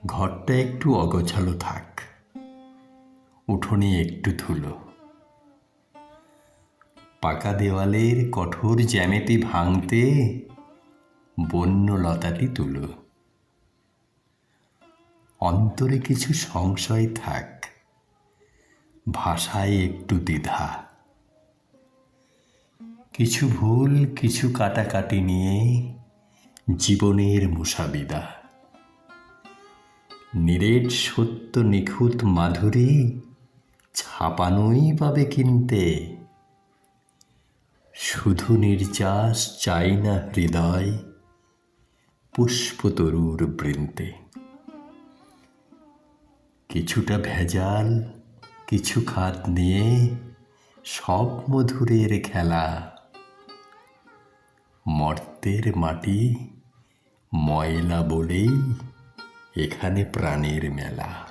ঘরটা একটু অগোছালো থাক, উঠোনে একটু ধুলো, পাকা দেওয়ালের কঠোর জ্যামিতি ভাঙতে বন্যলতাটি তুলো। অন্তরে কিছু সংশয় থাক, ভাষায় একটু দ্বিধা, কিছু ভুল কিছু কাটাকাটি নিয়ে জীবনের মুসাবিদা। নিরেট সত্য নিখুঁত মাধুরী ছাপানোই পাবে কিনতে, শুধু নির্যাস চাই না হৃদয় পুষ্পতরুর বৃন্তে। কিছুটা ভেজাল কিছু খাদ নিয়ে সব মধুরের খেলা, মর্তের মাটি ময়লা বলেই এখানে প্রাণের মেলা।